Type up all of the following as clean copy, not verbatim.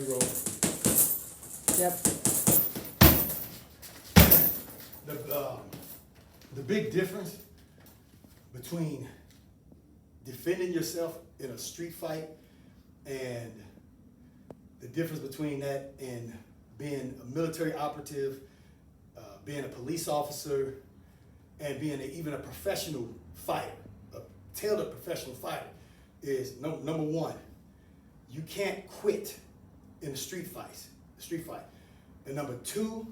Roll. Yep. The big difference between defending yourself in a street fight and the difference between that and being a military operative, being a police officer, and being even a professional fighter, a tailored professional fighter, is number one, you can't quit in a street fight. And number two,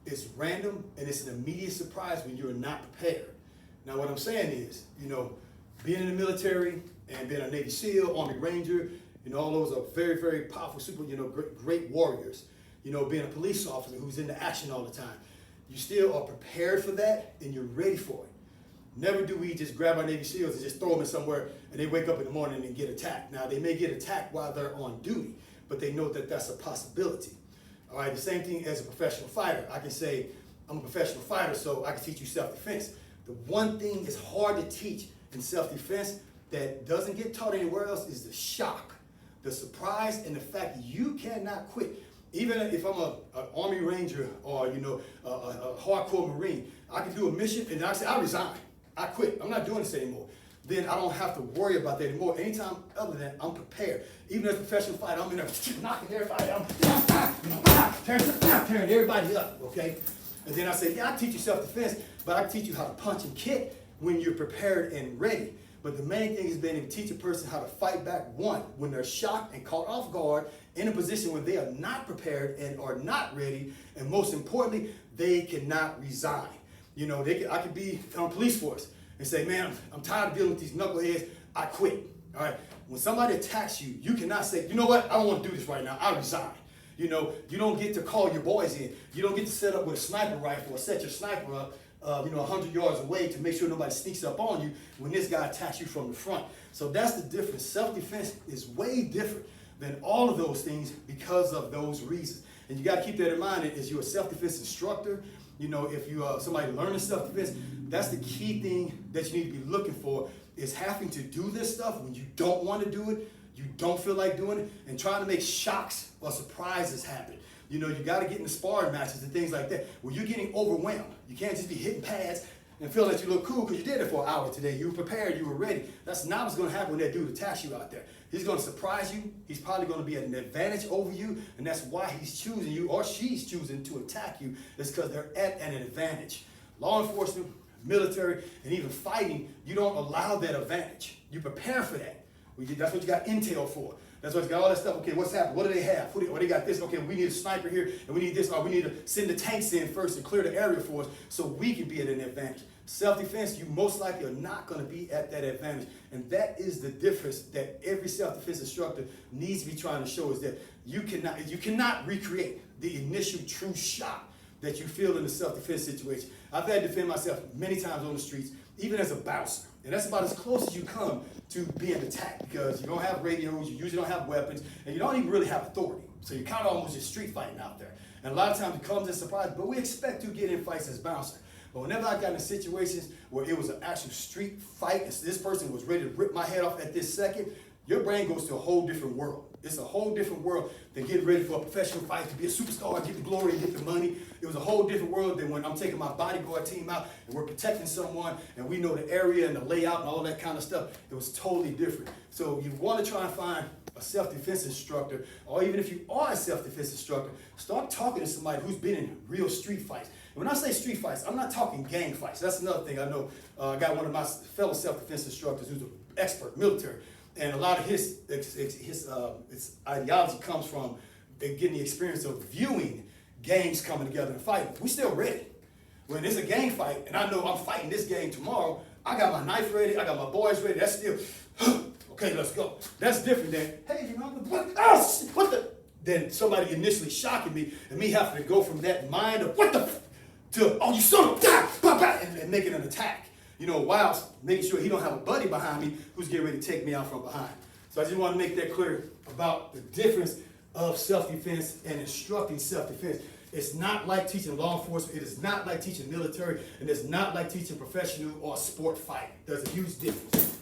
it's random and it's an immediate surprise when you're not prepared. Now what I'm saying is, being in the military and being a Navy SEAL, Army Ranger, all those are very, very powerful, super, great warriors. Being a police officer who's into action all the time, you still are prepared for that and you're ready for it. Never do we just grab our Navy SEALs and just throw them in somewhere and they wake up in the morning and get attacked. Now they may get attacked while they're on duty, but they know that that's a possibility. All right, the same thing as a professional fighter. I can say, I'm a professional fighter, so I can teach you self-defense. The one thing that's hard to teach in self-defense that doesn't get taught anywhere else is the shock, the surprise, and the fact that you cannot quit. Even if I'm an Army Ranger or a hardcore Marine, I can do a mission and I say, I resign, I quit, I'm not doing this anymore. Then I don't have to worry about that anymore. Anytime other than I'm prepared. Even as a professional fighter, I'm in there knocking everybody out, tearing everybody up, okay? And then I say, yeah, I teach you self-defense, but I teach you how to punch and kick when you're prepared and ready. But the main thing is being able to teach a person how to fight back, one, when they're shocked and caught off guard in a position where they are not prepared and are not ready, and most importantly, they cannot resign. I could be on a police force and say, man, I'm tired of dealing with these knuckleheads, I quit, all right? When somebody attacks you, you cannot say, you know what, I don't want to do this right now, I resign. You don't get to call your boys in. You don't get to set up with a sniper rifle or set your sniper up 100 yards away to make sure nobody sneaks up on you when this guy attacks you from the front. So that's the difference. Self-defense is way different than all of those things because of those reasons. And you got to keep that in mind as you're a self-defense instructor. If you are somebody learning self-defense, that's the key thing that you need to be looking for, is having to do this stuff when you don't want to do it, you don't feel like doing it, and trying to make shocks or surprises happen. You got to get in the sparring matches and things like that where you're getting overwhelmed. You can't just be hitting pads and feel that you look cool because you did it for an hour today. You were prepared, you were ready. That's not what's going to happen when that dude attacks you out there. He's going to surprise you. He's probably going to be at an advantage over you, and that's why he's choosing you or she's choosing to attack you. It's because they're at an advantage. Law enforcement, military, and even fighting, you don't allow that advantage. You prepare for that. That's what you got intel for. That's why it's got all that stuff. Okay, what's happening? What do they have? They got this. Okay, we need a sniper here, and we need this, or we need to send the tanks in first and clear the area for us so we can be at an advantage. Self-defense, you most likely are not going to be at that advantage. And that is the difference that every self-defense instructor needs to be trying to show, is that you cannot recreate the initial true shock that you feel in a self-defense situation. I've had to defend myself many times on the streets, even as a bouncer. And that's about as close as you come to being attacked, because you don't have radios, you usually don't have weapons, and you don't even really have authority. So you're kind of almost just street fighting out there. And a lot of times it comes as a surprise, but we expect to get in fights as bouncer. But whenever I got in situations where it was an actual street fight, and this person was ready to rip my head off at this second, your brain goes to a whole different world. It's a whole different world than getting ready for a professional fight, to be a superstar, get the glory, and get the money. It was a whole different world than when I'm taking my bodyguard team out and we're protecting someone and we know the area and the layout and all that kind of stuff. It was totally different. So you want to try and find a self-defense instructor, or even if you are a self-defense instructor, start talking to somebody who's been in real street fights. And when I say street fights, I'm not talking gang fights. That's another thing I know. I got one of my fellow self-defense instructors who's an expert, military. And a lot of his ideology comes from getting the experience of viewing gangs coming together and fighting. We still ready. When there's a gang fight, and I know I'm fighting this gang tomorrow, I got my knife ready, I got my boys ready, that's still, okay, let's go. That's different than, hey, what the? Then somebody initially shocking me, and me having to go from that mind of, what the, to, oh, you son of a, and making an attack. While making sure he don't have a buddy behind me who's getting ready to take me out from behind. So I just want to make that clear about the difference of self-defense and instructing self-defense. It's not like teaching law enforcement. It is not like teaching military. And it's not like teaching professional or sport fight. There's a huge difference.